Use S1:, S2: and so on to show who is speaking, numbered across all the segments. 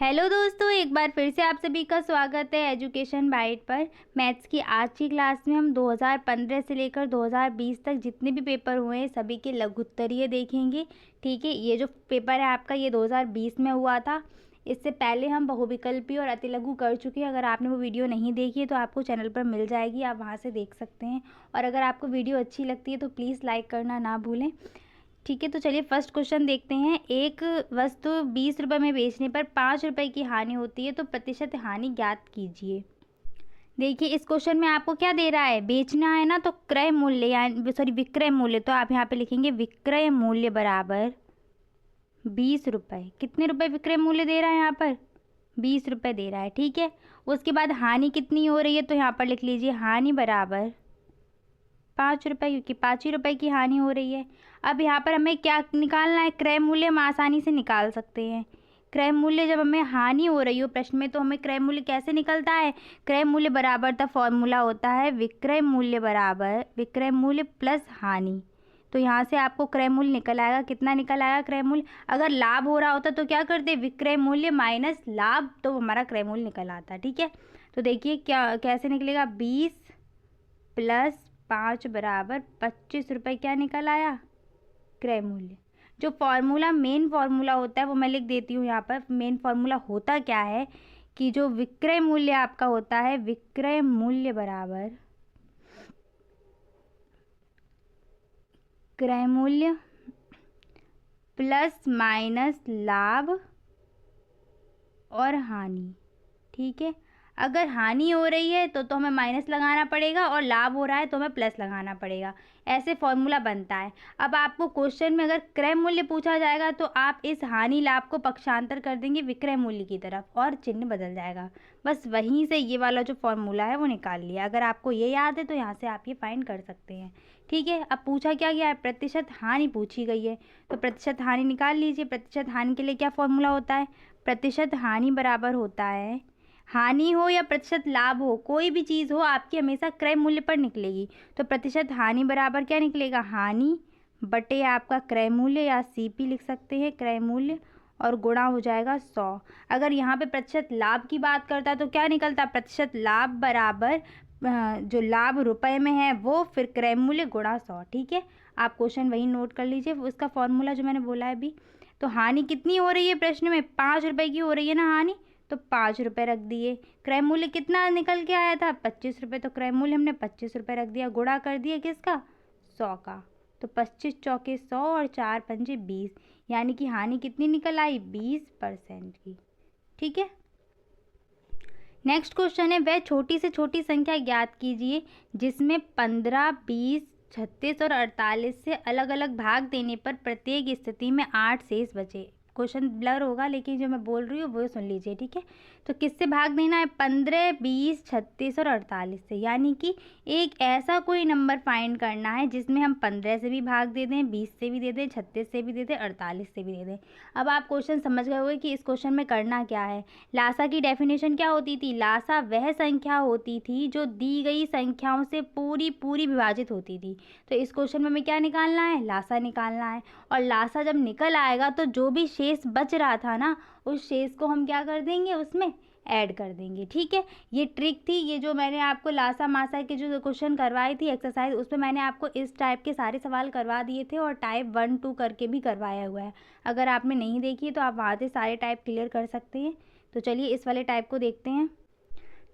S1: Hello दोस्तों, एक बार फिर से आप सभी का स्वागत है एजुकेशन बाइट पर। मैथ्स की आज की क्लास में हम 2015 से लेकर 2020 तक जितने भी पेपर हुए हैं सभी के लघुत्तरीय देखेंगे। ठीक है, ये जो पेपर है आपका ये 2020 में हुआ था। इससे पहले हम बहुविकल्पी और अतिलघु कर चुके हैं। अगर आपने वो वीडियो नहीं देखी है तो आपको चैनल पर मिल जाएगी, आप वहाँ से देख सकते हैं। और अगर आपको वीडियो अच्छी लगती है तो प्लीज़ लाइक करना ना भूलें। ठीक है, तो चलिए फर्स्ट क्वेश्चन देखते हैं। एक वस्तु 20 रुपये में बेचने पर 5 रुपये की हानि होती है तो प्रतिशत हानि ज्ञात कीजिए। देखिए इस क्वेश्चन में आपको क्या दे रहा है, बेचना है ना, तो क्रय मूल्य यानी सॉरी विक्रय मूल्य, तो आप यहाँ पे लिखेंगे विक्रय मूल्य बराबर 20 रुपये। कितने रुपए विक्रय मूल्य दे रहा है यहाँ पर, 20 रुपये दे रहा है। ठीक है, उसके बाद हानि कितनी हो रही है, तो यहाँ पर लिख लीजिए हानि बराबर 5 रुपये, क्योंकि 5 ही रुपये की हानि हो रही है। अब यहाँ पर हमें क्या निकालना है, क्रय मूल्य हम आसानी से निकाल सकते हैं। क्रय मूल्य जब हमें हानि हो रही हो प्रश्न में तो हमें क्रय मूल्य कैसे निकलता है, क्रय मूल्य बराबर का फॉर्मूला होता है विक्रय मूल्य बराबर विक्रय मूल्य प्लस हानि। तो यहाँ से आपको क्रय मूल्य निकल आएगा। कितना निकल आएगा क्रय मूल्य, अगर लाभ हो रहा होता तो क्या करते, विक्रय मूल्य माइनस लाभ, तो हमारा क्रय मूल्य निकल आता। ठीक है, तो देखिए क्या कैसे निकलेगा, 20 प्लस 5 बराबर 25 रुपये क्या निकल आया, क्रय मूल्य। जो फॉर्मूला मेन फॉर्मूला होता है वो मैं लिख देती हूँ यहाँ पर। मेन फॉर्मूला होता क्या है कि जो विक्रय मूल्य आपका होता है, विक्रय मूल्य बराबर क्रय मूल्य प्लस माइनस लाभ और हानि। ठीक है, अगर हानि हो रही है तो हमें माइनस लगाना पड़ेगा और लाभ हो रहा है तो हमें प्लस लगाना पड़ेगा। ऐसे फॉर्मूला बनता है। अब आपको क्वेश्चन में अगर क्रय मूल्य पूछा जाएगा तो आप इस हानि लाभ को पक्षांतर कर देंगे विक्रय मूल्य की तरफ और चिन्ह बदल जाएगा। बस वहीं से ये वाला जो फॉर्मूला है वो निकाल लिया। अगर आपको ये याद है तो यहाँ से आप ये फाइंड कर सकते हैं। ठीक है, अब पूछा क्या गया है, प्रतिशत हानि पूछी गई है, तो प्रतिशत हानि निकाल लीजिए। प्रतिशत हानि के लिए क्या फॉर्मूला होता है, प्रतिशत हानि बराबर होता है, हानि हो या प्रतिशत लाभ हो, कोई भी चीज़ हो आपकी हमेशा क्रय मूल्य पर निकलेगी। तो प्रतिशत हानि बराबर क्या निकलेगा, हानि बटे आपका क्रय मूल्य या सीपी लिख सकते हैं, क्रय मूल्य, और गुणा हो जाएगा 100। अगर यहाँ पे प्रतिशत लाभ की बात करता है तो क्या निकलता, प्रतिशत लाभ बराबर जो लाभ रुपए में है वो फिर क्रय मूल्य गुणा 100। ठीक है, आप क्वेश्चन वही नोट कर लीजिए, उसका फॉर्मूला जो मैंने बोला है अभी। तो हानि कितनी हो रही है प्रश्न में, 5 रुपये की हो रही है ना हानि, तो 5 रुपये रख दिए। क्रय मूल्य कितना निकल के आया था, 25 रुपये, तो क्रय मूल्य हमने 25 रुपये रख दिया, गुणा कर दिया किसका, 100 का। तो 25 चौके 100 और 4 पंजे 20, यानी कि हानि कितनी निकल आई, 20% की। ठीक है, नेक्स्ट क्वेश्चन है, वह छोटी से छोटी संख्या ज्ञात कीजिए जिसमें 15, 20, 36 और 48 से अलग अलग भाग देने पर प्रत्येक स्थिति में 8 शेष बचे। क्वेश्चन ब्लर होगा लेकिन जो मैं बोल रही हूँ वो सुन लीजिए। ठीक है, तो किससे भाग देना है, 15, 20, 36 और 48 से, यानी कि एक ऐसा कोई नंबर फाइंड करना है जिसमें हम 15 से भी भाग दे दें, 20 से भी दे दें, 36 से भी दे दें, 48 से भी दे दें। अब आप क्वेश्चन समझ गए होंगे कि इस क्वेश्चन में करना क्या है। लासा की डेफिनेशन क्या होती थी, लासा वह संख्या होती थी जो दी गई संख्याओं से पूरी पूरी विभाजित होती थी। तो इस क्वेश्चन में हमें क्या निकालना है, लासा निकालना है। और लासा जब निकल आएगा तो जो भी शेष बच रहा था ना, उस शेष को हम क्या कर देंगे, उसमें ऐड कर देंगे। ठीक है, ये ट्रिक थी, ये जो मैंने आपको लासा मासा के जो क्वेश्चन करवाई थी एक्सरसाइज, उसमें मैंने आपको इस टाइप के सारे सवाल करवा दिए थे और टाइप 1, 2 करके भी करवाया हुआ है। अगर आपने नहीं देखी तो आप वहाँ से सारे टाइप क्लियर कर सकते हैं। तो चलिए इस वाले टाइप को देखते हैं,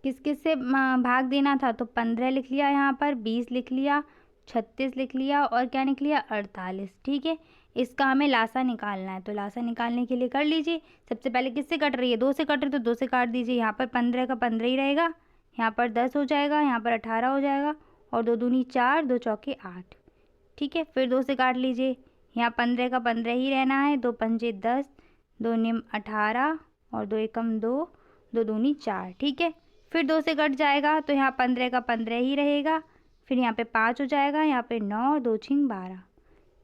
S1: किस किस से भाग देना था। तो 15 लिख लिया, यहाँ पर 20 लिख लिया, 36 लिख लिया और क्या निकल लिया, 48। ठीक है, इसका हमें लासा निकालना है। तो लासा निकालने के लिए कर लीजिए, सबसे पहले किससे कट रही है, 2 से कट रही है तो 2 से काट दीजिए। यहाँ पर 15 का 15 ही रहेगा, यहाँ पर 10 हो जाएगा, यहाँ पर 18 हो जाएगा, और 2 दूनी 4, 2 चौके 8। ठीक है, फिर 2 से काट लीजिए, यहाँ 15 का 15 ही रहना है, 2 पंजे 10, 2 निम 18 और 2 एकम 2, 2 दूनी 4। ठीक है, फिर 2 से कट जाएगा तो यहाँ 15 का 15 ही रहेगा, फिर यहाँ पे 5 हो जाएगा, यहाँ पे 9 और 2 छिंग 12।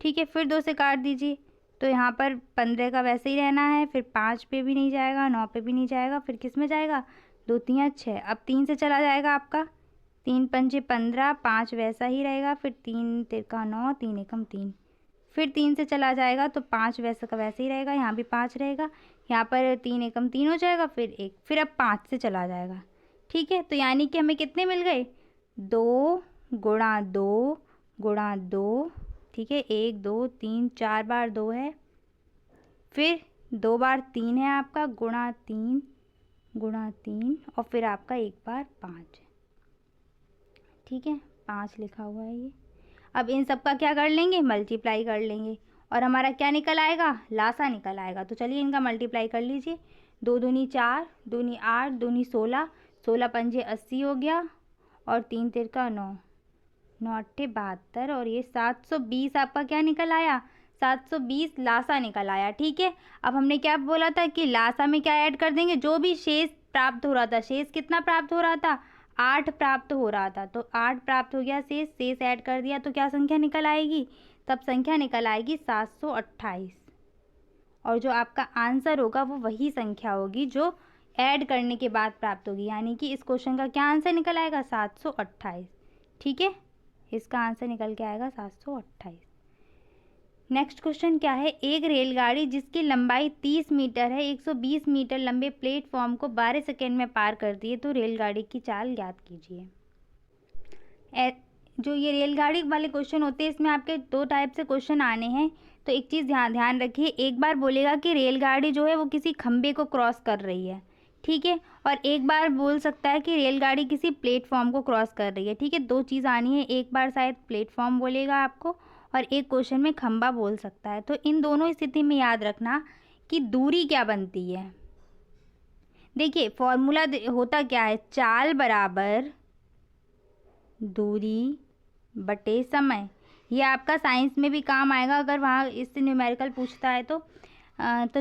S1: ठीक है, फिर 2 से काट दीजिए, तो यहाँ पर 15 का वैसे ही रहना है, फिर 5 पे भी नहीं जाएगा, 9 पे भी नहीं जाएगा, फिर किस में जाएगा, 2 3 6। अब 3 से चला जाएगा आपका, 3 पंजे 15, 5 वैसा ही रहेगा, फिर 3 तिरका 9, 3 एकम 3, फिर 3 से चला जाएगा तो 5 वैसे का वैसे ही रहेगा, यहाँ भी 5 रहेगा, यहाँ पर 3 एकम 3 हो जाएगा, फिर 1, फिर अब 5 से चला जाएगा। ठीक है, तो यानी कि हमें कितने मिल गए, 2 गुणा 2 गुणा 2। ठीक है, 1 2 3 4 बार 2 है, फिर 2 बार 3 है आपका, गुणा 3 और फिर आपका 1 बार 5 है। ठीक है, 5 लिखा हुआ है ये। अब इन सब का क्या कर लेंगे, मल्टीप्लाई कर लेंगे और हमारा क्या निकल आएगा, लासा निकल आएगा। तो चलिए इनका मल्टीप्लाई कर लीजिए। 2 दूनी 4, दूनी 8, दूनी 16, 16 पंजे 80 हो गया और 3 तिरका 9, 9 अट्ठे 72 और ये 720 आपका क्या निकल आया, 720 लासा निकल आया। ठीक है, अब हमने क्या बोला था कि लासा में क्या ऐड कर देंगे, जो भी शेष प्राप्त हो रहा था, शेष कितना प्राप्त हो रहा था, 8 प्राप्त हो रहा था, तो 8 प्राप्त हो गया, शेष ऐड कर दिया तो क्या संख्या निकल आएगी, तब संख्या निकल आएगी 728। और जो आपका आंसर होगा वो वही संख्या होगी जो ऐड करने के बाद प्राप्त होगी, यानी कि इस क्वेश्चन का क्या आंसर निकल आएगा, 728। ठीक है, इसका आंसर निकल के आएगा 728। नेक्स्ट क्वेश्चन क्या है, एक रेलगाड़ी जिसकी लंबाई 30 मीटर है 120 मीटर लंबे प्लेटफॉर्म को 12 सेकेंड में पार करती है, तो रेलगाड़ी की चाल ज्ञात कीजिए। जो ये रेलगाड़ी वाले क्वेश्चन होते हैं इसमें आपके 2 टाइप से क्वेश्चन आने हैं। तो एक चीज़ ध्यान रखिए, एक बार बोलेगा कि रेलगाड़ी जो है वो किसी खंबे को क्रॉस कर रही है। ठीक है, और एक बार बोल सकता है कि रेलगाड़ी किसी प्लेटफॉर्म को क्रॉस कर रही है। ठीक है, 2 चीज़ आनी है, एक बार शायद प्लेटफॉर्म बोलेगा आपको और एक क्वेश्चन में खंबा बोल सकता है। तो इन दोनों स्थिति में याद रखना कि दूरी क्या बनती है। देखिए फॉर्मूला होता क्या है, चाल बराबर दूरी बटे समय। ये आपका साइंस में भी काम आएगा अगर वहाँ इससे न्यूमेरिकल पूछता है तो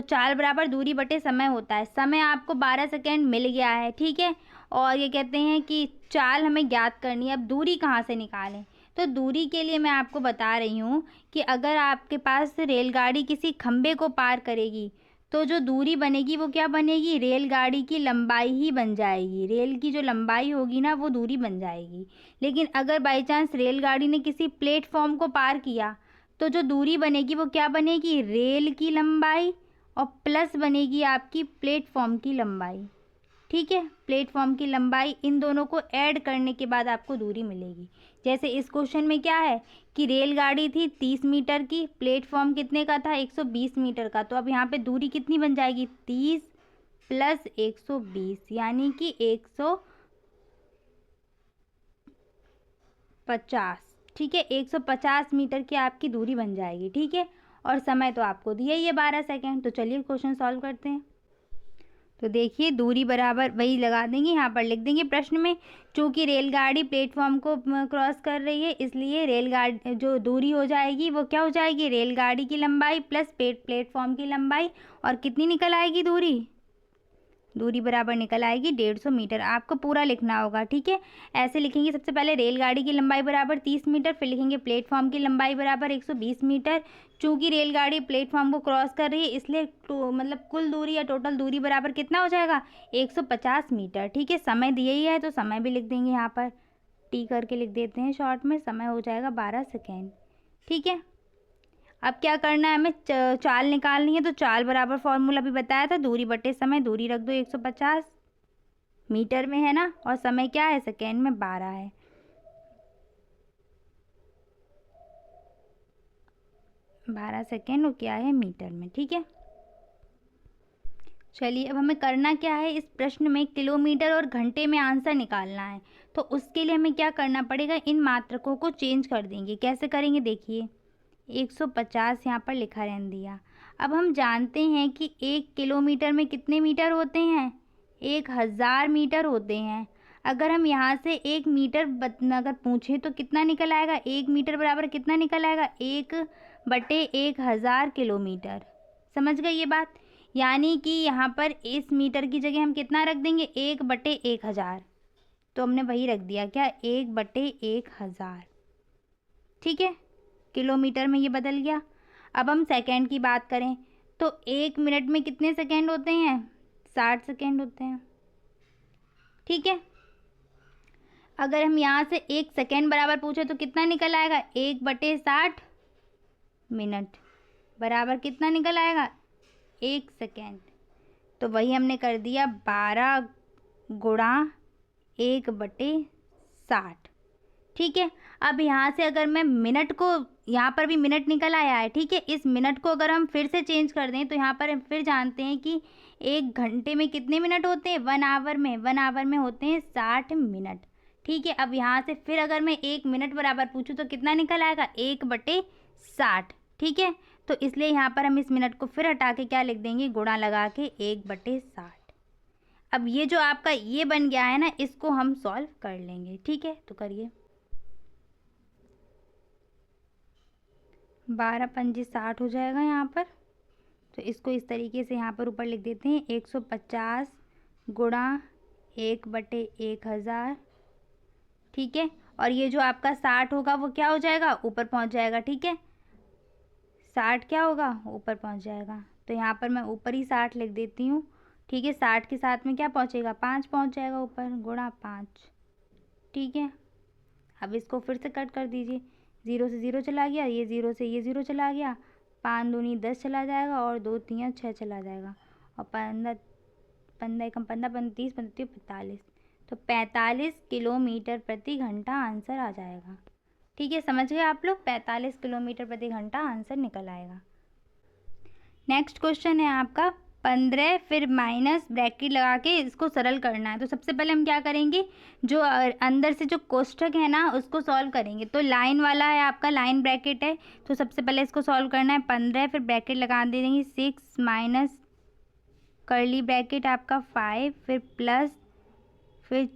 S1: चाल बराबर दूरी बटे समय होता है। समय आपको 12 सेकेंड मिल गया है। ठीक है, और ये कहते हैं कि चाल हमें ज्ञात करनी है। अब दूरी कहाँ से निकालें, तो दूरी के लिए मैं आपको बता रही हूँ कि अगर आपके पास रेलगाड़ी किसी खंबे को पार करेगी तो जो दूरी बनेगी वो क्या बनेगी, रेलगाड़ी की लंबाई ही बन जाएगी। रेल की जो लंबाई होगी ना वो दूरी बन जाएगी। लेकिन अगर बाई चांस रेलगाड़ी ने किसी प्लेटफॉर्म को पार किया तो जो दूरी बनेगी वो क्या बनेगी, रेल की लंबाई और प्लस बनेगी आपकी प्लेटफॉर्म की लंबाई। ठीक है, प्लेटफॉर्म की लंबाई, इन दोनों को ऐड करने के बाद आपको दूरी मिलेगी। जैसे इस क्वेश्चन में क्या है कि रेलगाड़ी थी 30 मीटर की, प्लेटफॉर्म कितने का था, 120 मीटर का। तो अब यहाँ पे दूरी कितनी बन जाएगी, 30 प्लस 120 यानी कि 150। ठीक है, 150 मीटर की आपकी दूरी बन जाएगी। ठीक है, और समय तो आपको दिया ही है 12 सेकेंड। तो चलिए क्वेश्चन सॉल्व करते हैं। तो देखिए दूरी बराबर वही लगा देंगे, यहाँ पर लिख देंगे प्रश्न में, चूँकि रेलगाड़ी प्लेटफॉर्म को क्रॉस कर रही है इसलिए रेलगाड़ी जो दूरी हो जाएगी वो क्या हो जाएगी, रेलगाड़ी की लंबाई प्लस प्लेटफॉर्म की लंबाई। और कितनी निकल आएगी दूरी बराबर निकल आएगी 150 मीटर। आपको पूरा लिखना होगा। ठीक है, ऐसे लिखेंगे, सबसे पहले रेलगाड़ी की लंबाई बराबर 30 मीटर, फिर लिखेंगे प्लेटफॉर्म की लंबाई बराबर 120 मीटर। चूँकि रेलगाड़ी प्लेटफॉर्म को क्रॉस कर रही है इसलिए मतलब कुल दूरी या टोटल दूरी बराबर कितना हो जाएगा, 150 मीटर। ठीक है, समय दिया ही है तो समय भी लिख देंगे, यहाँ पर टी करके लिख देते हैं शॉर्ट में, समय हो जाएगा 12 सेकेंड। ठीक है, अब क्या करना है, हमें चाल निकालनी है। तो चाल बराबर फॉर्मूला भी बताया था, दूरी बटे समय, दूरी रख दो 150 मीटर में है ना, और समय क्या है, सेकेंड में 12 है। बारह सेकेंड और क्या है मीटर में। ठीक है, चलिए अब हमें करना क्या है, इस प्रश्न में किलोमीटर और घंटे में आंसर निकालना है। तो उसके लिए हमें क्या करना पड़ेगा, इन मात्रकों को चेंज कर देंगे। कैसे करेंगे, देखिए 150 यहाँ पर लिखा रहने दिया। अब हम जानते हैं कि 1 किलोमीटर में कितने मीटर होते हैं, 1000 मीटर होते हैं। अगर हम यहाँ से 1 मीटर अगर पूछें तो कितना निकल आएगा, 1 मीटर बराबर कितना निकल आएगा, 1/1000 किलोमीटर। समझ गए ये बात, यानी कि यहाँ पर इस मीटर की जगह हम कितना रख देंगे, 1/1000। तो हमने वही रख दिया, क्या, 1/1000। ठीक है, किलोमीटर में ये बदल गया। अब हम सेकंड की बात करें तो 1 मिनट में कितने सेकंड होते हैं, 60 सेकंड होते हैं। ठीक है, अगर हम यहाँ से 1 सेकंड बराबर पूछे तो कितना निकल आएगा, 1/60 मिनट बराबर कितना निकल आएगा? 1 सेकेंड। तो वही हमने कर दिया 12 गुणा 1/60। ठीक है। अब यहाँ से अगर मैं मिनट को, यहाँ पर भी मिनट निकल आया है, ठीक है। इस मिनट को अगर हम फिर से चेंज कर दें तो यहाँ पर हम फिर जानते हैं कि 1 घंटे में कितने मिनट होते हैं? 1 आवर में होते हैं 60 मिनट। ठीक है। अब यहाँ से फिर अगर मैं 1 मिनट बराबर पूछूँ तो कितना निकल आएगा? 1/60। ठीक है। तो इसलिए यहाँ पर हम इस मिनट को फिर हटा के क्या लिख देंगे? गुणा लगा के 1/60। अब ये जो आपका ये बन गया है ना, इसको हम सॉल्व कर लेंगे। ठीक है, तो करिए। 12 पंजे 60 हो जाएगा यहाँ पर। तो इसको इस तरीके से यहाँ पर ऊपर लिख देते हैं 150 गुणा 1/1000। ठीक है। और ये जो आपका 60 होगा वो क्या हो जाएगा? ऊपर पहुँच जाएगा। ठीक है, 60 क्या होगा? ऊपर पहुँच जाएगा। तो यहाँ पर मैं ऊपर ही 60 लिख देती हूँ। ठीक है। 60 के साथ में क्या पहुँचेगा? 5 पहुँच जाएगा ऊपर, गुणा 5। ठीक है। अब इसको फिर से कट कर दीजिए। 0 से 0 चला गया, ये 0 से ये 0 चला गया, 5 दूनी 10 चला जाएगा और 2 3 6 चला जाएगा और 15 15 कम 15 35 35 45। तो 45 किलोमीटर प्रति घंटा आंसर आ जाएगा। ठीक है, समझ गए आप लोग? 45 किलोमीटर प्रति घंटा आंसर निकल आएगा। नेक्स्ट क्वेश्चन है आपका 15, फिर माइनस ब्रैकेट लगा के इसको सरल करना है। तो सबसे पहले हम क्या करेंगे? जो अंदर से जो कोष्ठक है ना उसको सॉल्व करेंगे। तो लाइन वाला है आपका, लाइन ब्रैकेट है। तो सबसे पहले इसको सॉल्व करना है। 15 फिर ब्रैकेट लगा दे देंगे 6 माइनस कर्ली ब्रैकेट आपका 5 फिर प्लस, फिर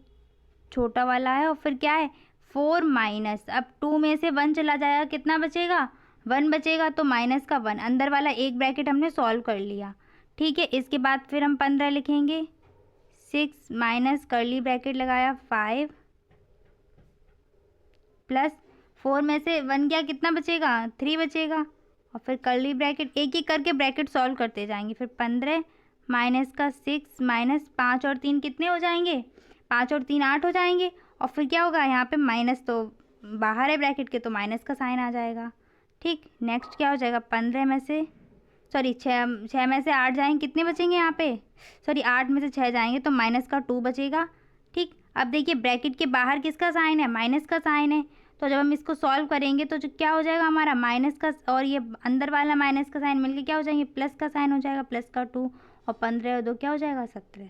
S1: छोटा वाला है और फिर क्या है 4 माइनस। अब 2 में से 1 चला जाएगा, कितना बचेगा? 1 बचेगा। तो माइनस का 1, अंदर वाला एक ब्रैकेट हमने सॉल्व कर लिया। ठीक है। इसके बाद फिर हम 15 लिखेंगे। 6 माइनस कर्ली ब्रैकेट लगाया 5 प्लस 4 में से 1 गया, कितना बचेगा? 3 बचेगा। और फिर कर्ली ब्रैकेट एक एक करके ब्रैकेट सॉल्व करते जाएंगे। फिर 15 माइनस का 6 माइनस 5 और 3 कितने हो जाएंगे? 5 और 3 8 हो जाएंगे। और फिर क्या होगा? यहाँ पे माइनस तो बाहर है ब्रैकेट के, तो माइनस का साइन आ जाएगा। ठीक। नेक्स्ट क्या हो जाएगा? 15 में से सॉरी 6 में से 8 जाएंगे, कितने बचेंगे यहाँ पे? सॉरी 8 में से 6 जाएंगे तो माइनस का 2 बचेगा। ठीक। अब देखिए ब्रैकेट के बाहर किसका साइन है? माइनस का साइन है। तो जब हम इसको सॉल्व करेंगे तो जो क्या हो जाएगा हमारा? माइनस का और ये अंदर वाला माइनस का साइन मिलके क्या हो जाएंगे? प्लस का साइन हो जाएगा, प्लस का 2 और 15 और 2 क्या हो जाएगा? 17।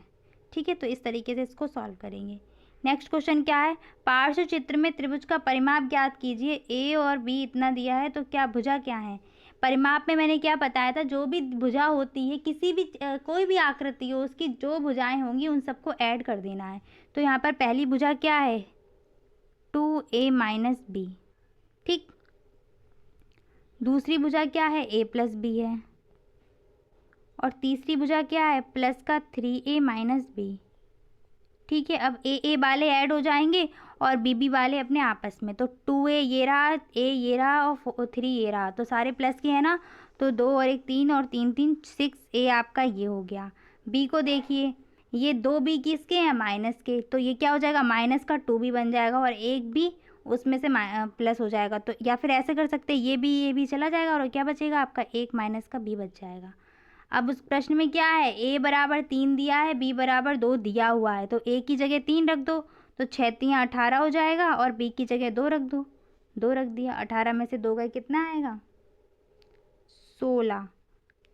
S1: ठीक है। तो इस तरीके से इसको सॉल्व करेंगे। नेक्स्ट क्वेश्चन क्या है? पार्श्व चित्र में त्रिभुज का परिमाप ज्ञात कीजिए। ए और बी इतना दिया है, तो क्या भुजा क्या है? परिमाप में मैंने क्या बताया था? जो भी भुजा होती है, किसी भी कोई भी आकृति हो, उसकी जो भुजाएं होंगी उन सबको ऐड कर देना है। तो यहाँ पर पहली भुजा क्या है? 2a minus B. ठीक। दूसरी भुजा क्या है? a प्लस बी है। और तीसरी भुजा क्या है? प्लस का 3a माइनस बी। ठीक है। अब ए वाले ऐड हो जाएंगे और बी वाले अपने आपस में। तो 2a ये रहा, a ये रहा और 3 ये रहा, तो सारे प्लस के हैं ना। तो 2 और 1 3 और 3 3 6a आपका ये हो गया। b को देखिए, ये 2b किसके हैं? माइनस के। तो ये क्या हो जाएगा? माइनस का 2b बन जाएगा और एक भी उसमें से प्लस हो जाएगा। तो या फिर ऐसे कर सकते हैं, ये भी चला जाएगा और क्या बचेगा आपका? 1 माइनस का b बच जाएगा। अब उस प्रश्न में क्या है? a बराबर 3 दिया है, b बराबर 2 दिया हुआ है। तो a की जगह 3 रख दो, तो 6 3 18 हो जाएगा और b की जगह 2 रख दो। 2 रख दिया, 18 में से 2 गए, कितना आएगा? 16।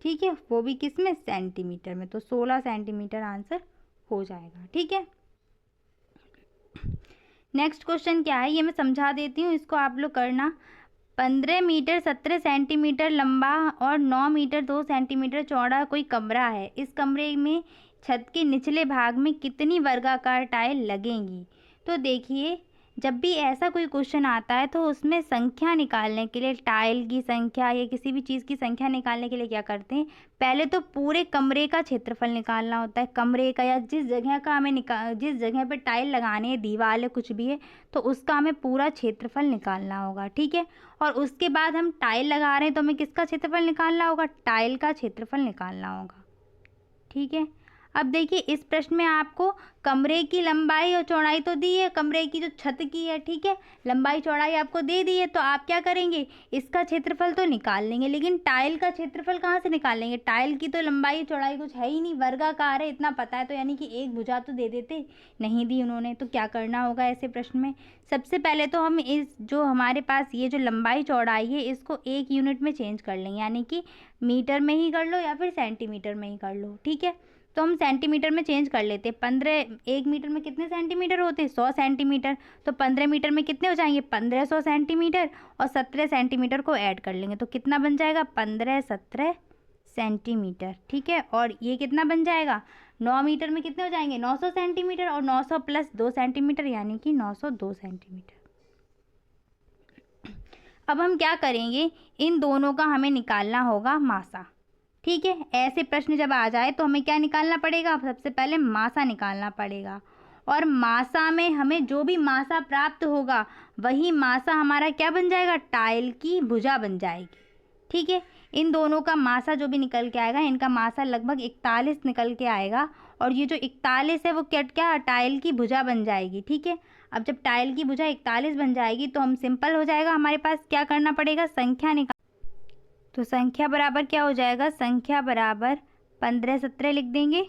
S1: ठीक है, वो भी किस में? सेंटीमीटर में। तो 16 सेंटीमीटर आंसर हो जाएगा। ठीक है। नेक्स्ट क्वेश्चन क्या है ये मैं समझा देती हूँ, इसको आप लोग करना। 15 मीटर 17 सेंटीमीटर लंबा और 9 मीटर 2 सेंटीमीटर चौड़ा कोई कमरा है। इस कमरे में छत के निचले भाग में कितनी वर्गाकार टाइल लगेंगी? तो देखिए, जब भी ऐसा कोई क्वेश्चन आता है तो उसमें संख्या निकालने के लिए, टाइल की संख्या या किसी भी चीज़ की संख्या निकालने के लिए क्या करते हैं? पहले तो पूरे कमरे का क्षेत्रफल निकालना होता है। कमरे का या जिस जगह का हमें जिस जगह पे टाइल लगाने है, दीवार है, कुछ भी है, तो उसका हमें पूरा क्षेत्रफल निकालना होगा। ठीक है। और उसके बाद हम टाइल लगा रहे हैं तो हमें किसका क्षेत्रफल निकालना होगा? टाइल का क्षेत्रफल निकालना होगा। ठीक है। अब देखिए इस प्रश्न में आपको कमरे की लंबाई और चौड़ाई तो दी है, कमरे की जो छत की है, ठीक है, लंबाई चौड़ाई आपको दे दी है, तो आप क्या करेंगे, इसका क्षेत्रफल तो निकाल लेंगे, लेकिन टाइल का क्षेत्रफल कहाँ से निकाल लेंगे, टाइल की तो लंबाई चौड़ाई कुछ है ही नहीं, वर्गाकार है, इतना पता है, तो यानी कि एक भुजा तो दे देते, नहीं दी उन्होंने। तो क्या करना होगा ऐसे प्रश्न में, सबसे पहले तो हम इस जो हमारे पास ये जो लंबाई चौड़ाई है इसको एक यूनिट में चेंज कर लेंगे, यानी कि मीटर में ही कर लो या फिर सेंटीमीटर में ही कर लो, ठीक है। तो हम सेंटीमीटर में चेंज कर लेते हैं। 15 एक मीटर में कितने सेंटीमीटर होते हैं, 100 सेंटीमीटर, तो 15 मीटर में कितने हो जाएंगे, 1500 सेंटीमीटर, और 17 सेंटीमीटर को ऐड कर लेंगे तो कितना बन जाएगा, 17 सेंटीमीटर, ठीक है। और ये कितना बन जाएगा, 9 मीटर में कितने हो जाएंगे, 900 सेंटीमीटर, और 900 प्लस 2 सेंटीमीटर यानी कि 902 सेंटीमीटर। अब हम क्या करेंगे, इन दोनों का हमें निकालना होगा मासा, ठीक है। ऐसे प्रश्न जब आ जाए तो हमें क्या निकालना पड़ेगा, सबसे पहले मासा निकालना पड़ेगा, और मासा में हमें जो भी मासा प्राप्त होगा वही मासा हमारा क्या बन जाएगा, टाइल की भुजा बन जाएगी, ठीक है। इन दोनों का मासा जो भी निकल के आएगा, इनका मासा लगभग 41 निकल के आएगा, और ये जो 41 है वो क्या टाइल की भुजा बन जाएगी, ठीक है। अब जब टाइल की भुजा 41 बन जाएगी तो हम सिंपल हो जाएगा, हमारे पास क्या करना पड़ेगा, संख्या निकाल, तो संख्या बराबर क्या हो जाएगा, संख्या बराबर 15 17 लिख देंगे,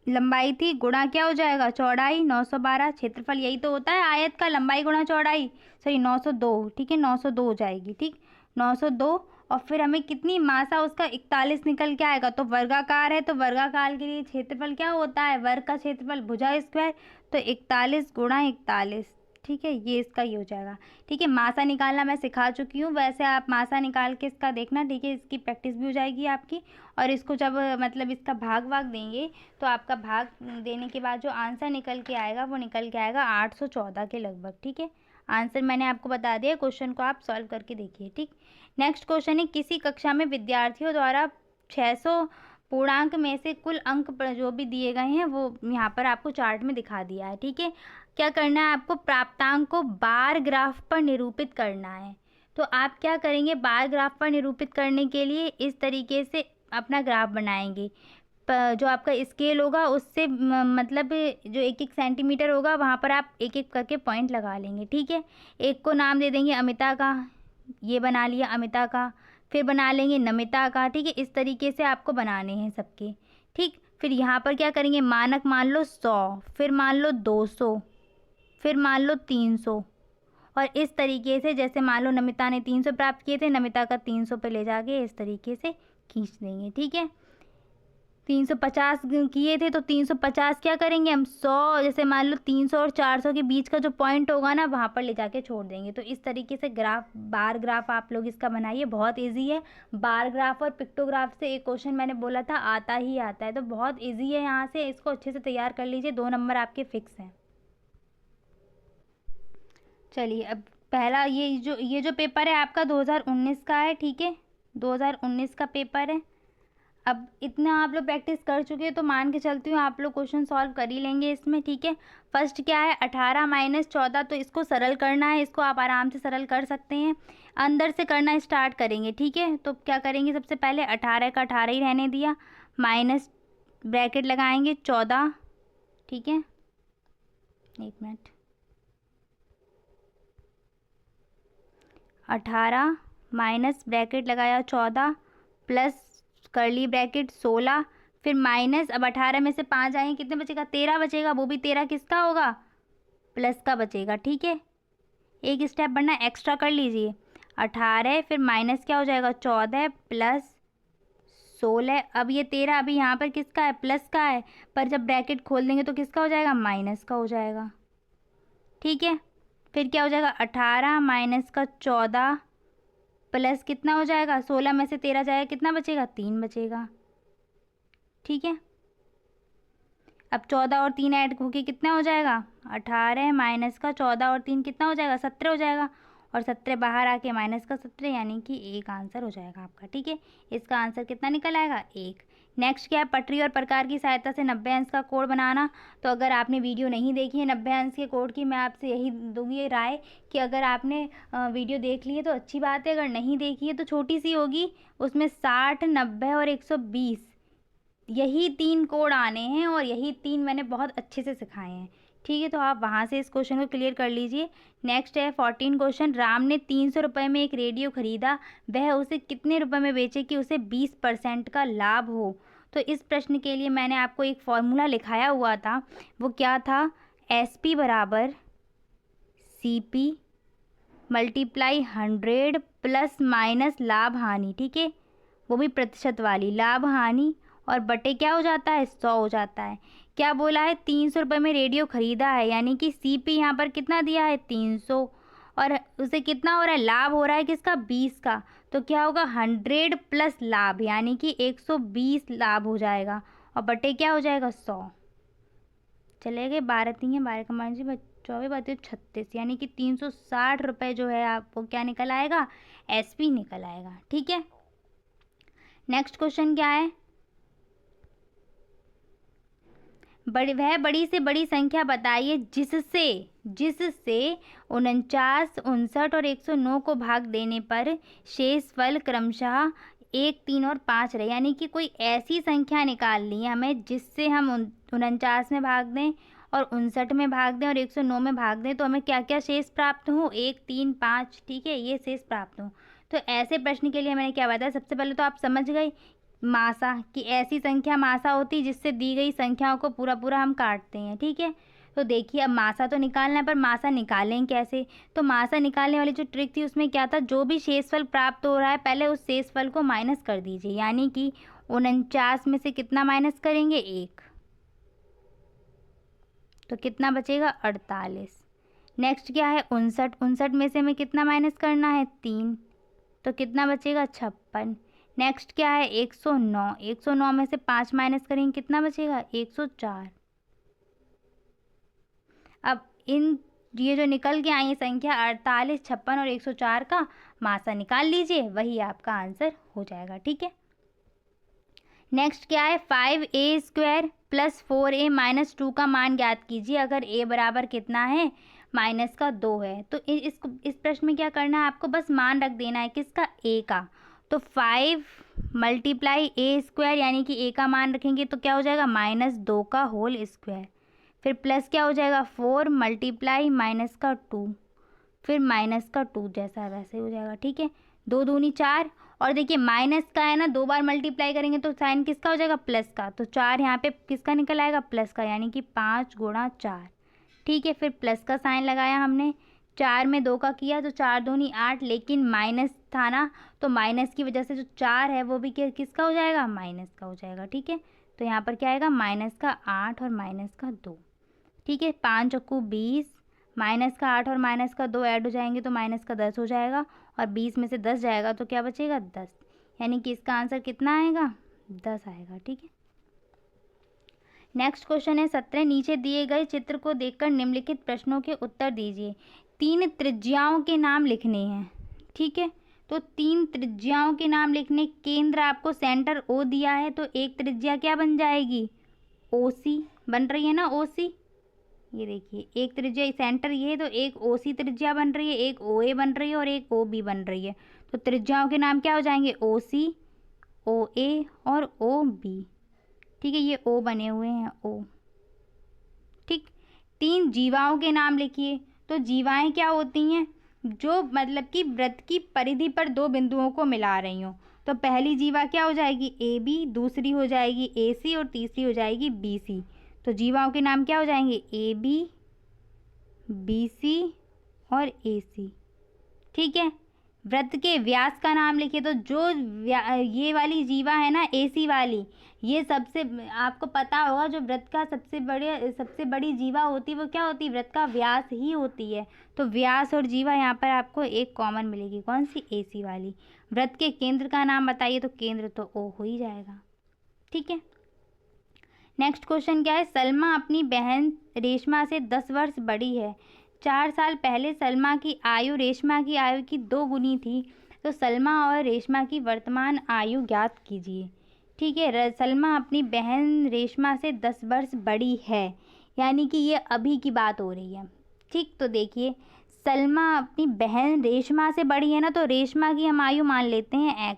S1: लंबाई थी गुणा क्या हो जाएगा, चौड़ाई 912, क्षेत्रफल यही तो होता है आयत का, लंबाई गुणा चौड़ाई, सॉरी 902, ठीक है, 902 हो जाएगी, ठीक, 902। और फिर हमें कितनी मासा उसका 41 निकल के आएगा, तो वर्गाकार है तो वर्गाकार के लिए क्षेत्रफल क्या होता है, वर्ग का क्षेत्रफल भुजा स्क्वायर, तो 41 गुणा 41, ठीक है, ये इसका ये हो जाएगा, ठीक है। मासा निकालना मैं सिखा चुकी हूँ, वैसे आप मासा निकाल के इसका देखना, ठीक है, इसकी प्रैक्टिस भी हो जाएगी आपकी। और इसको जब मतलब इसका भाग देंगे तो आपका भाग देने के बाद जो आंसर निकल के आएगा वो निकल के आएगा 814 के लगभग, ठीक है। आंसर मैंने आपको बता दिया, क्वेश्चन को आप सॉल्व करके देखिए, ठीक। नेक्स्ट क्वेश्चन है, किसी कक्षा में विद्यार्थियों द्वारा 600 पूर्णांक में से कुल अंक जो भी दिए गए हैं वो यहाँ पर आपको चार्ट में दिखा दिया है, ठीक है। क्या करना है आपको, प्राप्तांक को बार ग्राफ पर निरूपित करना है। तो आप क्या करेंगे, बार ग्राफ पर निरूपित करने के लिए इस तरीके से अपना ग्राफ बनाएंगे, जो आपका स्केल होगा उससे मतलब जो 1-1 सेंटीमीटर होगा वहाँ पर आप 1-1 करके पॉइंट लगा लेंगे, ठीक है। एक को नाम दे देंगे अमिता का, ये बना लिया अमिता का, फिर बना लेंगे नमिता का, ठीक है। इस तरीके से आपको बनाने हैं सबके, ठीक। फिर यहाँ पर क्या करेंगे, मानक मान लो 100, फिर मान लो 200, फिर मान लो 300, और इस तरीके से जैसे मान लो नमिता ने 300 प्राप्त किए थे, नमिता का 300 पे ले जाके इस तरीके से खींच देंगे, ठीक है। 350 किए थे तो 350 क्या करेंगे हम, 100, जैसे मान लो 300 और 400 के बीच का जो पॉइंट होगा ना वहाँ पर ले जाके छोड़ देंगे। तो इस तरीके से ग्राफ, बार ग्राफ आप लोग इसका बनाइए, बहुत इजी है। बार ग्राफ और पिक्टोग्राफ से एक क्वेश्चन मैंने बोला था आता ही आता है, तो बहुत इजी है, यहाँ से इसको अच्छे से तैयार कर लीजिए, 2 नंबर आपके फिक्स हैं। चलिए अब पहला ये जो पेपर है आपका 2019 का है, ठीक है, 2019 का पेपर है। अब इतना आप लोग प्रैक्टिस कर चुके हैं तो मान के चलती हूँ आप लोग क्वेश्चन सॉल्व कर ही लेंगे इसमें, ठीक है। फर्स्ट क्या है, 18 माइनस 14, तो इसको सरल करना है, इसको आप आराम से सरल कर सकते हैं, अंदर से करना स्टार्ट करेंगे, ठीक है। तो क्या करेंगे, सबसे पहले 18 का 18 ही रहने दिया, माइनस ब्रैकेट लगाएंगे 14, ठीक है, 1 मिनट, 18 माइनस ब्रैकेट लगाया 14 प्लस करली ब्रैकेट 16, फिर माइनस, अब 18 में से 5 आएंगे कितने बचेगा, 13 बचेगा, वो भी 13 किसका होगा, प्लस का बचेगा, ठीक है। एक स्टेप बढ़ना एक्स्ट्रा कर लीजिए, 18 फिर माइनस क्या हो जाएगा 14 प्लस 16, अब ये 13 अभी यहाँ पर किसका है, प्लस का है, पर जब ब्रैकेट खोल देंगे तो किसका हो जाएगा, माइनस का हो जाएगा, ठीक है। फिर क्या हो जाएगा, 18 माइनस का 14 प्लस कितना हो जाएगा, 16 में से 13 जाएगा, कितना बचेगा, 3 बचेगा, ठीक है। अब 14 और 3 ऐड होके कितना हो जाएगा, 18 माइनस का 14 और 3 कितना हो जाएगा, 17 हो जाएगा, और 17 बाहर आके माइनस का 17 यानी कि 1 आंसर हो जाएगा आपका, ठीक है। इसका आंसर कितना निकल आएगा, 1। नेक्स्ट क्या है, पटरी और प्रकार की सहायता से 90 अंश का कोड बनाना। तो अगर आपने वीडियो नहीं देखी है 90 अंश के कोड की, मैं आपसे यही दूंगी राय कि अगर आपने वीडियो देख ली है तो अच्छी बात है, अगर नहीं देखी है तो छोटी सी होगी, उसमें 60, 90 और 120 यही 3 कोड आने हैं और यही 3 मैंने बहुत अच्छे से सिखाए हैं। ठीक है, तो आप वहाँ से इस क्वेश्चन को क्लियर कर लीजिए। नेक्स्ट है 14 क्वेश्चन। राम ने 300 रुपये में एक रेडियो खरीदा, वह उसे कितने रुपए में बेचे कि उसे 20% का लाभ हो। तो इस प्रश्न के लिए मैंने आपको एक फॉर्मूला लिखाया हुआ था, वो क्या था, SP बराबर CP मल्टीप्लाई 100 प्लस माइनस लाभ हानि। ठीक है, वो भी प्रतिशत वाली, लाभ हानि और बटे क्या हो जाता है, 100 हो जाता है। क्या बोला है, 300 रुपये में रेडियो खरीदा है, यानी कि CP यहाँ पर कितना दिया है, 300, और उसे कितना हो रहा है, लाभ हो रहा है किसका, 20 का। तो क्या होगा, 100 प्लस लाभ, यानी कि 120 लाभ हो जाएगा, और बटे क्या हो जाएगा, 100। चले गए 12 3 12 का मान जी 24 बात 36, यानी कि 360 रुपये जो है आपको क्या निकल आएगा, SP निकल आएगा। ठीक है, नेक्स्ट क्वेश्चन क्या है, वह बड़ी से बड़ी संख्या बताइए जिससे 49, 59 और 109 को भाग देने पर शेष फल क्रमशः 1, 3 और 5 रहे। यानी कि कोई ऐसी संख्या निकालनी है हमें जिससे हम 49 में भाग दें और 59 में भाग दें और 109 में भाग दें, तो हमें क्या क्या शेष प्राप्त हो, 1, 3, 5। ठीक है, ये शेष प्राप्त हो। तो ऐसे प्रश्न के लिए मैंने क्या बताया, सबसे पहले तो आप समझ गए मासा कि ऐसी संख्या मासा होती है जिससे दी गई संख्याओं को पूरा पूरा हम काटते हैं। ठीक है, तो देखिए अब मासा तो निकालना है, पर मासा निकालें कैसे। तो मासा निकालने वाली जो ट्रिक थी उसमें क्या था, जो भी शेषफल प्राप्त हो रहा है पहले उस शेषफल को माइनस कर दीजिए, यानी कि 49 में से कितना माइनस करेंगे, 1, तो कितना बचेगा, 48। नेक्स्ट क्या है, 59 में से हमें कितना माइनस करना है, 3, तो कितना बचेगा, 56। नेक्स्ट क्या है, 109 में से 5 माइनस करेंगे, कितना बचेगा, 104। अब इन ये जो निकल के आई संख्या 48, 56 और 104 का मासा निकाल लीजिए, वही आपका आंसर हो जाएगा। ठीक है, नेक्स्ट क्या है, 5a² प्लस 4a माइनस 2 का मान ज्ञात कीजिए अगर a बराबर कितना है, -2 है। तो इस प्रश्न में क्या करना है, आपको बस मान रख देना है किसका, a का। तो 5 मल्टीप्लाई a² यानी कि a का मान रखेंगे तो क्या हो जाएगा, -2 का होल स्क्वायर, फिर प्लस क्या हो जाएगा, 4 मल्टीप्लाई -2, फिर -2 जैसा वैसे हो जाएगा। ठीक है, 2 दूनी 4, और देखिए माइनस का है ना, 2 बार मल्टीप्लाई करेंगे तो साइन किसका हो जाएगा, प्लस का। तो 4 यहाँ पे किसका निकल आएगा, प्लस का, यानी कि 5 गुणा 4। ठीक है, फिर प्लस का साइन लगाया हमने, 4 में 2 का किया तो 4 दूनी 8, लेकिन माइनस था ना, तो माइनस की वजह से जो 4 है वो भी किसका हो जाएगा, माइनस का हो जाएगा। ठीक है, तो यहाँ पर क्या आएगा, -8 और -2। ठीक है, 5 चक्कू 20, -8 और -2 ऐड हो जाएंगे तो -10 हो जाएगा, और 20 में से 10 जाएगा तो क्या बचेगा, 10, यानी कि इसका आंसर कितना आएगा, 10 आएगा। ठीक है, नेक्स्ट क्वेश्चन है 17, नीचे दिए गए चित्र को देखकर निम्नलिखित प्रश्नों के उत्तर दीजिए। 3 त्रिज्याओं के नाम लिखने हैं। ठीक है, तो 3 त्रिज्याओं के नाम लिखने, केंद्र आपको सेंटर O दिया है, तो एक त्रिज्या क्या बन जाएगी, OC बन रही है ना, OC। ये देखिए एक त्रिज्या सेंटर ये है, तो एक OC त्रिज्या बन रही है, एक OA बन रही है और एक OB बन रही है। तो त्रिज्याओं के नाम क्या हो जाएंगे, OC, OA और OB। ठीक है, ये O बने हुए हैं, O। ठीक, 3 जीवाओं के नाम लिखिए। तो जीवाएं क्या होती हैं, जो मतलब कि वृत्त की परिधि पर 2 बिंदुओं को मिला रही हों। तो पहली जीवा क्या हो जाएगी, AB, दूसरी हो जाएगी AC और तीसरी हो जाएगी BC। तो जीवाओं के नाम क्या हो जाएंगे, AB, BC और AC। ठीक है, वृत्त के व्यास का नाम लिखिए। तो जो ये वाली जीवा है ना, AC वाली, ये सबसे आपको पता होगा जो वृत्त का सबसे बड़ी जीवा होती है वो क्या होती है, वृत्त का व्यास ही होती है। तो व्यास और जीवा यहाँ पर आपको एक कॉमन मिलेगी, कौन सी, AC वाली। वृत्त के केंद्र का नाम बताइए, तो केंद्र तो O हो ही जाएगा। ठीक है, नेक्स्ट क्वेश्चन क्या है, सलमा अपनी बहन रेशमा से 10 वर्ष बड़ी है। 4 साल पहले सलमा की आयु रेशमा की आयु की 2 गुनी थी, तो सलमा और रेशमा की वर्तमान आयु ज्ञात कीजिए। ठीक है, सलमा अपनी बहन रेशमा से 10 वर्ष बड़ी है, यानी कि ये अभी की बात हो रही है। ठीक, तो देखिए सलमा अपनी बहन रेशमा से बड़ी है ना, तो रेशमा की हम आयु मान लेते हैं X,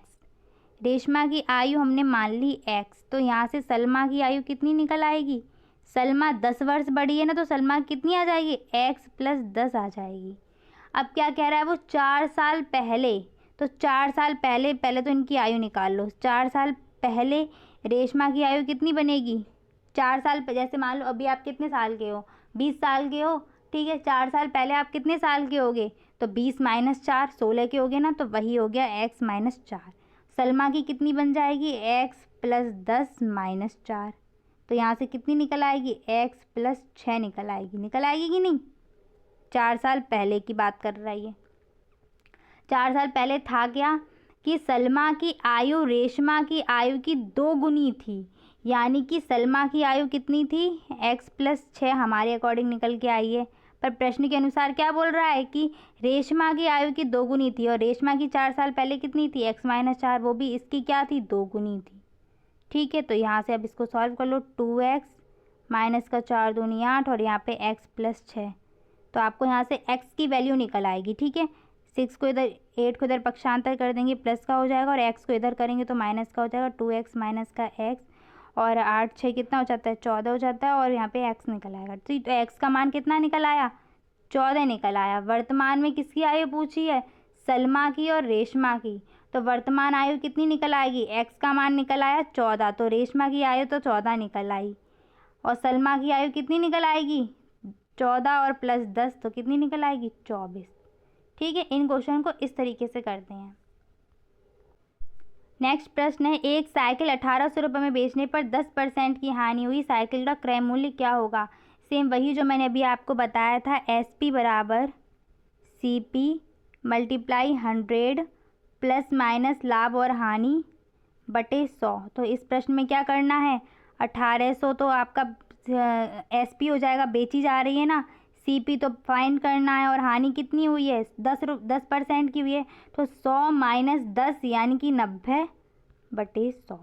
S1: रेशमा की आयु हमने मान ली x, तो यहाँ से सलमा की आयु कितनी निकल आएगी? सलमा 10 वर्ष बड़ी है ना, तो सलमा कितनी आ जाएगी? x + 10 आ जाएगी। अब क्या कह रहा है वो? 4 साल पहले, तो 4 साल पहले, पहले तो इनकी आयु निकाल लो। 4 साल पहले रेशमा की आयु कितनी बनेगी? 4 साल जैसे मान लो अभी आप कितने साल के हो? 20 साल के हो, ठीक है। 4 साल पहले आप कितने साल के होगे? तो 20 - 4 16 के होगे ना, तो वही हो गया x - 4। सलमा की कितनी बन जाएगी? x + 10 - 4। तो यहाँ से कितनी निकल आएगी? x + 6 निकल आएगी। निकल आएगी कि नहीं? 4 साल पहले की बात कर रही है। 4 साल पहले था क्या कि सलमा की आयु रेशमा की आयु की 2 गुनी थी, यानी कि सलमा की आयु कितनी थी? x + 6 हमारे अकॉर्डिंग निकल के आई है। पर प्रश्न के अनुसार क्या बोल रहा है कि रेशमा की आयु की 2 गुनी थी, और रेशमा की 4 साल पहले कितनी थी? x - 4, वो भी इसकी क्या थी? 2 गुनी थी। ठीक है, तो यहाँ से अब इसको सॉल्व कर लो। 2x - 4 दूनी 8, और यहाँ पे x + 6, तो आपको यहाँ से x की वैल्यू निकल आएगी। ठीक है, 6 को इधर, 8 को इधर पक्षांतर कर देंगे, प्लस का हो जाएगा, और x को इधर करेंगे तो माइनस का हो जाएगा। 2x - का x, और 8 6 कितना हो जाता है? 14 हो जाता है, और यहाँ पे x निकल आएगा। तो x का मान कितना निकल आया? 14 निकल आया। वर्तमान में किसकी आयु पूछी है? सलमा की और रेशमा की। तो वर्तमान आयु कितनी निकल आएगी? x का मान निकल आया 14, तो रेशमा की आयु तो 14 निकल आई, और सलमा की आयु कितनी निकल आएगी? 14 और प्लस 10, तो कितनी निकल आएगी? 24। ठीक है, इन क्वेश्चन को इस तरीके से करते हैं। नेक्स्ट प्रश्न है, एक साइकिल 1800 रुपये में बेचने पर 10% की हानि हुई, साइकिल का क्रय मूल्य क्या होगा? सेम वही जो मैंने अभी आपको बताया था, SP = CP × 100 ± लाभ और हानि बटे 100। तो इस प्रश्न में क्या करना है? 1800 तो आपका SP हो जाएगा, बेची जा रही है ना। CP तो फाइंड करना है, और हानि कितनी हुई है? 10% की हुई है, तो 100 - 10 यानी कि 90 बटे 100।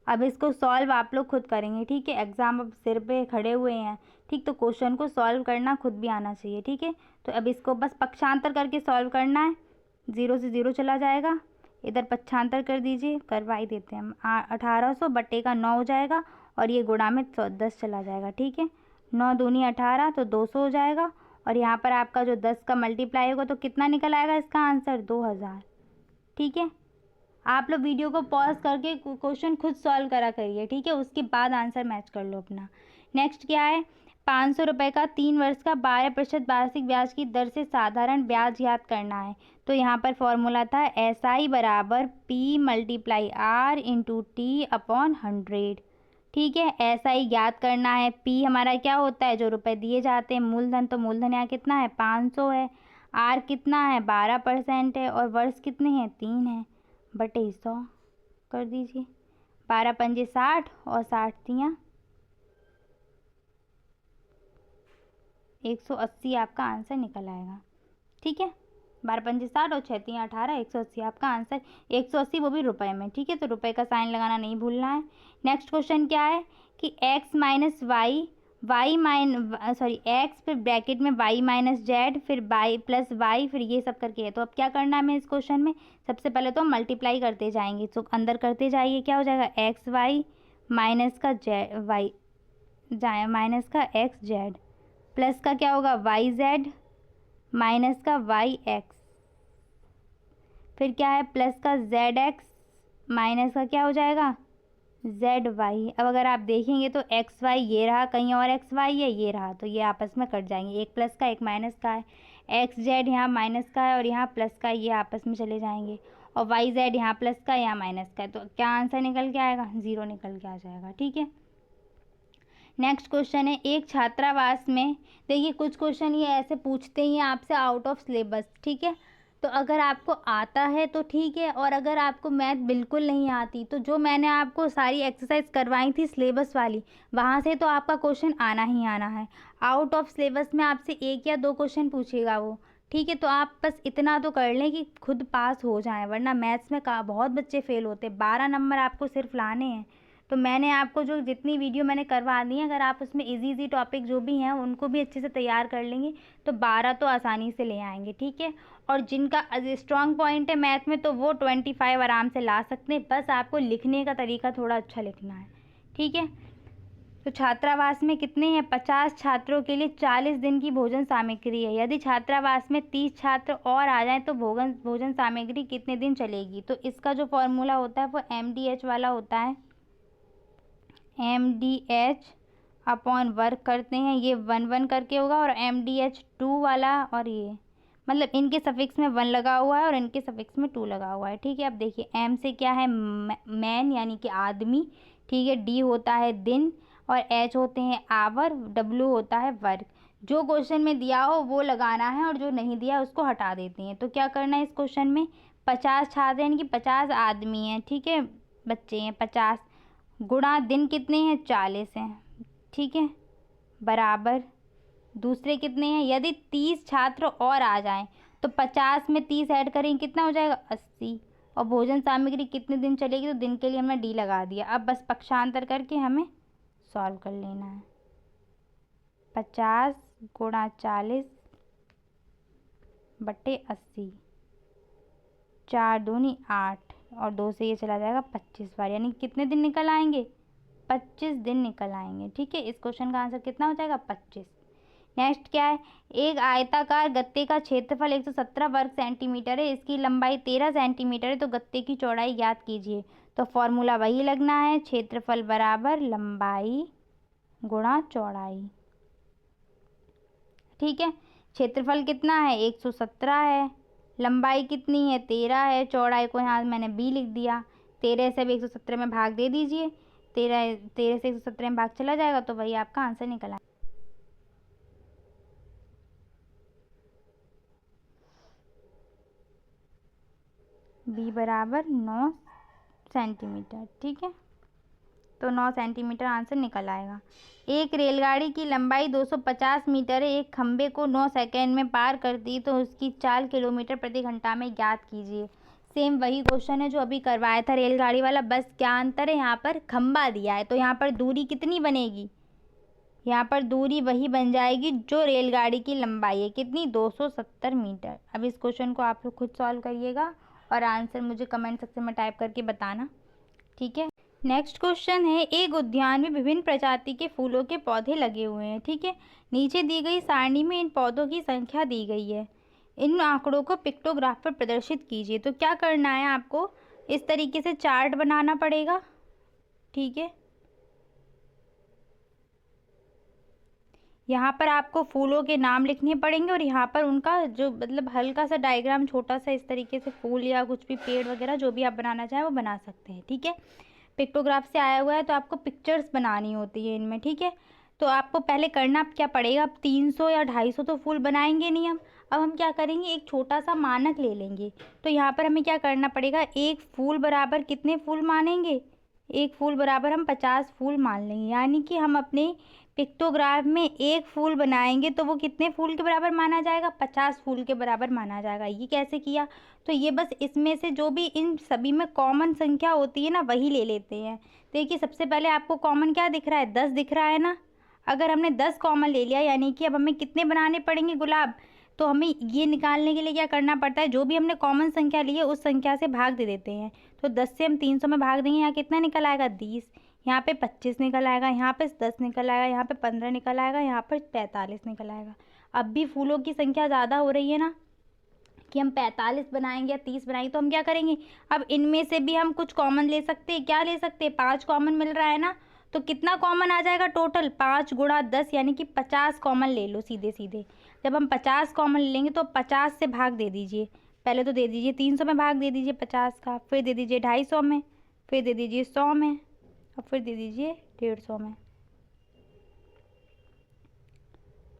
S1: अब इसको सॉल्व आप लोग खुद करेंगे। ठीक है, एग्ज़ाम अब सिर पे खड़े हुए हैं। ठीक, तो क्वेश्चन को सॉल्व करना खुद भी आना चाहिए। ठीक है, तो अब इसको बस पक्षांतर करके सॉल्व करना है। 0 से 0 चला जाएगा, इधर पक्षांतर कर दीजिए, करवा ही देते हैं हम। 1800 बटे का 9 हो जाएगा, और ये गुणा में 10 चला जाएगा। ठीक है, 9 दूनी 18, तो 200 हो जाएगा, और यहाँ पर आपका जो 10 का मल्टीप्लाई होगा तो कितना निकल आएगा इसका आंसर? 2000। ठीक है, आप लोग वीडियो को पॉज करके क्वेश्चन खुद सॉल्व करा करिए। ठीक है, उसके बाद आंसर मैच कर लो अपना। नेक्स्ट क्या है? 500 रुपये का 3 वर्ष का 12% वार्षिक ब्याज की दर से साधारण ब्याज याद करना है। तो यहाँ पर फॉर्मूला था SI = P × R × T/100। ठीक है, SI ज्ञात करना है। P हमारा क्या होता है? जो रुपए दिए जाते हैं, मूलधन। तो मूलधन यहाँ कितना है? 500 है। R कितना है? 12% है, और वर्ष कितने हैं? 3 है, बटे 100 कर दीजिए। 12 × 5 = 60, और 60 × 3 180 आपका आंसर निकल आएगा। ठीक है, 12 × 5 = 60, और 6 × 3 = 18, 180 आपका आंसर। 180 वो भी रुपए में। ठीक है, तो रुपए का साइन लगाना नहीं भूलना है। नेक्स्ट क्वेश्चन क्या है कि x - y, x फिर ब्रैकेट में y - z, फिर y + y, फिर ये सब करके है। तो अब क्या करना है हमें इस क्वेश्चन में? सबसे पहले तो मल्टीप्लाई करते जाएंगे, तो अंदर करते जाइए। क्या हो जाएगा? xy माइनस का xz, प्लस का क्या होगा? yz माइनस का yx, फिर क्या है? प्लस का zx माइनस का क्या हो जाएगा? zy। अब अगर आप देखेंगे तो xy ये रहा, कहीं और xy है, ये रहा, तो ये आपस में कट जाएंगे। एक प्लस का एक माइनस का है, xz यहाँ माइनस का है और यहाँ प्लस का है, ये आपस में चले जाएंगे, और yz यहाँ प्लस का यहाँ माइनस का है। तो क्या आंसर निकल के आएगा? 0 निकल के आ जाएगा। ठीक है, नेक्स्ट क्वेश्चन है, एक छात्रावास में, देखिए कुछ क्वेश्चन ये ऐसे पूछते ही हैं आपसे आउट ऑफ सिलेबस। ठीक है, तो अगर आपको आता है तो ठीक है, और अगर आपको मैथ बिल्कुल नहीं आती तो जो मैंने आपको सारी एक्सरसाइज करवाई थी सिलेबस वाली, वहाँ से तो आपका क्वेश्चन आना ही आना है। आउट ऑफ सिलेबस में आपसे 1 या 2 क्वेश्चन पूछेगा वो। ठीक है, तो आप बस इतना तो कर लें कि खुद पास हो जाएं, वरना मैथ्स में बहुत बच्चे फेल होते हैं। 12 नंबर आपको सिर्फ लाने हैं, तो मैंने आपको जो जितनी वीडियो मैंने करवा दी है, अगर आप उसमें इजी टॉपिक जो भी हैं उनको भी अच्छे से तैयार कर लेंगे तो 12 तो आसानी से ले आएंगे, ठीक है। और जिनका स्ट्रॉन्ग पॉइंट है मैथ में तो वो 25 आराम से ला सकते हैं, बस आपको लिखने का तरीका थोड़ा अच्छा लिखना है, ठीक है। तो छात्रावास में कितने हैं? 50 छात्रों के लिए 40 दिन की भोजन सामग्री है। यदि छात्रावास में 30 छात्र और आ जाएं तो भोजन सामग्री कितने दिन चलेगी? तो इसका जो फॉर्मूला होता है वो MDH वाला होता है, MDH अपॉन वर्क करते हैं, ये 1 करके होगा, और MDH 2 वाला, और ये मतलब इनके सफिक्स में 1 लगा हुआ है और इनके सफिक्स में 2 लगा हुआ है, ठीक है। अब देखिए M से क्या है? मैन यानी कि आदमी, ठीक है। D होता है दिन, और H होते हैं आवर, W होता है वर्क। जो क्वेश्चन में दिया हो वो लगाना है और जो नहीं दिया उसको हटा देते हैं। तो क्या करना है इस क्वेश्चन में? 50 छात्र यानी कि 50 आदमी हैं, ठीक है, बच्चे हैं 50, गुणा दिन कितने हैं? 40 हैं, ठीक है, बराबर दूसरे कितने हैं? यदि 30 छात्र और आ जाएं तो 50 में 30 ऐड करेंगे कितना हो जाएगा? 80। और भोजन सामग्री कितने दिन चलेगी? तो दिन के लिए हमने D लगा दिया। अब बस पक्षांतर करके हमें सॉल्व कर लेना है। 50 गुणा 40 बटे 80, 4 दूनी 8, और 2 से ये चला जाएगा 25 बार, यानी कितने दिन निकल आएंगे? 25 दिन निकल आएंगे, ठीक है। इस क्वेश्चन का आंसर कितना हो जाएगा? 25। नेक्स्ट क्या है? एक आयताकार गत्ते का क्षेत्रफल 117 वर्ग सेंटीमीटर है, इसकी लंबाई 13 सेंटीमीटर है, तो गत्ते की चौड़ाई ज्ञात कीजिए। तो फॉर्मूला वही लगना है, क्षेत्रफल बराबर लंबाई गुणा चौड़ाई, ठीक है। क्षेत्रफल कितना है? 117 है, लंबाई कितनी है? 13 है, चौड़ाई को यहाँ मैंने B लिख दिया। 13 से भी 117 में भाग दे दीजिए, 13 से 117 में भाग चला जाएगा तो वही आपका आंसर निकल आएगा। B बराबर 9 सेंटीमीटर, ठीक है। तो 9 सेंटीमीटर आंसर निकल आएगा। एक रेलगाड़ी की लंबाई 250 मीटर है, एक खंबे को 9 सेकेंड में पार करती तो उसकी चाल किलोमीटर प्रति घंटा में ज्ञात कीजिए। सेम वही क्वेश्चन है जो अभी करवाया था रेलगाड़ी वाला, बस क्या अंतर है? यहाँ पर खंबा दिया है तो यहाँ पर दूरी कितनी बनेगी? यहाँ पर दूरी वही बन जाएगी जो रेलगाड़ी की लंबाई है, कितनी? 270 मीटर। अब इस क्वेश्चन को आप लोग खुद सॉल्व करिएगा और आंसर मुझे कमेंट सेक्शन में टाइप करके बताना, ठीक है। नेक्स्ट क्वेश्चन है, एक उद्यान में विभिन्न प्रजाति के फूलों के पौधे लगे हुए हैं, ठीक है। नीचे दी गई सारणी में इन पौधों की संख्या दी गई है, इन आंकड़ों को पिक्टोग्राफ पर प्रदर्शित कीजिए। तो क्या करना है आपको? इस तरीके से चार्ट बनाना पड़ेगा, ठीक है। यहाँ पर आपको फूलों के नाम लिखने पड़ेंगे और यहाँ पर उनका जो मतलब हल्का सा डायग्राम, छोटा सा, इस तरीके से फूल या कुछ भी पेड़ वगैरह जो भी आप बनाना चाहें वो बना सकते हैं, ठीक है। पिक्टोग्राफ से आया हुआ है तो आपको पिक्चर्स बनानी होती है इनमें, ठीक है। तो आपको पहले करना क्या पड़ेगा? अब 300 या 250 तो फूल बनाएंगे नहीं हम। अब हम क्या करेंगे? एक छोटा सा मानक ले लेंगे। तो यहाँ पर हमें क्या करना पड़ेगा? एक फूल बराबर कितने फूल मानेंगे? एक फूल बराबर हम 50 फूल मान लेंगे, यानी कि हम अपने पिक्टोग्राफ में एक फूल बनाएंगे तो वो कितने फूल के बराबर माना जाएगा? 50 फूल के बराबर माना जाएगा। ये कैसे किया? तो ये बस इसमें से जो भी इन सभी में कॉमन संख्या होती है ना वही ले लेते हैं। देखिए सबसे पहले आपको कॉमन क्या दिख रहा है? 10 दिख रहा है ना। अगर हमने 10 कॉमन ले लिया यानी कि अब हमें कितने बनाने पड़ेंगे गुलाब? तो हमें ये निकालने के लिए क्या करना पड़ता है? जो भी हमने कॉमन संख्या ली है उस संख्या से भाग दे देते हैं। तो 10 से हम 300 में भाग देंगे, यहाँ कितना निकल आएगा? 20। यहाँ पे 25 निकल आएगा, यहाँ पे 10 निकल आएगा, यहाँ पे 15 निकल आएगा, यहाँ पर 45 निकल आएगा। अब भी फूलों की संख्या ज़्यादा हो रही है ना कि हम 45 बनाएंगे या 30 बनाएंगे, तो हम क्या करेंगे? अब इनमें से भी हम कुछ कॉमन ले सकते हैं। क्या ले सकते हैं? 5 कॉमन मिल रहा है ना, तो कितना कॉमन आ जाएगा टोटल? 5 गुणा 10 यानी कि 50 कॉमन ले लो सीधे सीधे। जब हम 50 कॉमन लेंगे तो 50 से भाग दे दीजिए। पहले तो दे दीजिए 300 में भाग दे दीजिए 50 का, फिर दे दीजिए 250 में, फिर दे दीजिए 100 में, और फिर दे दीजिए 150 में।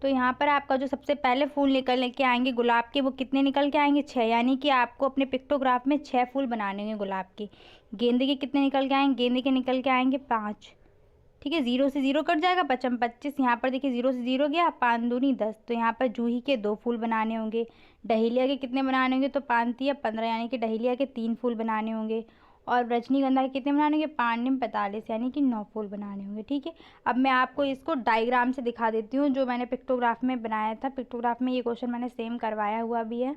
S1: तो यहाँ पर आपका जो सबसे पहले फूल निकल के आएंगे गुलाब के वो कितने निकल के आएंगे? 6, यानी कि आपको अपने पिक्टोग्राफ में 6 फूल बनाने होंगे गुलाब के। गेंदे के कितने निकल के आएंगे? गेंदे के निकल के आएंगे 5, ठीक है। 0 से 0 कट जाएगा, 5 25। यहाँ पर देखिए 0 से 0 गया, 5 दूनी 10। तो यहाँ पर जूही के 2 फूल बनाने होंगे। डहेलिया के कितने बनाने होंगे? तो 5 या 15, यानी कि डहेलिया के 3 फूल बनाने होंगे। और रजनीगंधा के कितने बनाने होंगे, 5 निम 45, यानी कि 9 फूल बनाने होंगे। ठीक है, अब मैं आपको इसको डायग्राम से दिखा देती हूँ जो मैंने पिक्टोग्राफ में बनाया था। पिक्टोग्राफ में ये क्वेश्चन मैंने सेम करवाया हुआ भी है।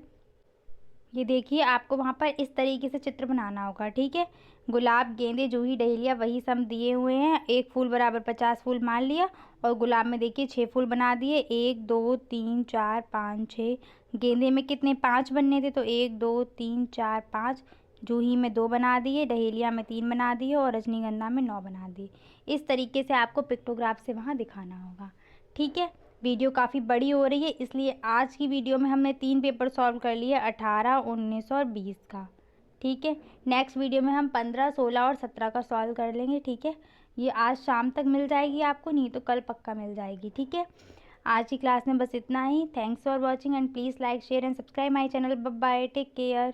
S1: ये देखिए, आपको वहाँ पर इस तरीके से चित्र बनाना होगा। ठीक है, गुलाब, गेंदे, जूही, डहेलिया वही सम दिए हुए हैं। 1 फूल बराबर 50 फूल मान लिया, और गुलाब में देखिए 6 फूल बना दिए, 1 2 3 4 5 6। गेंदे में कितने, 5 बनने थे, तो 1 2 3 4 5। जूही में 2 बना दिए, डहेलिया में 3 बना दिए, और रजनीगंधा में 9 बना दिए। इस तरीके से आपको पिक्टोग्राफ से वहाँ दिखाना होगा। ठीक है, वीडियो काफ़ी बड़ी हो रही है, इसलिए आज की वीडियो में हमने 3 पेपर सॉल्व कर लिए, 18, 19 और 20 का। ठीक है, नेक्स्ट वीडियो में हम 15, 16 और 17 का सॉल्व कर लेंगे। ठीक है, ये आज शाम तक मिल जाएगी आपको, नहीं तो कल पक्का मिल जाएगी। ठीक है, आज की क्लास में बस इतना ही। Thanks for watching and please like, share and subscribe my channel. Bye bye, take care.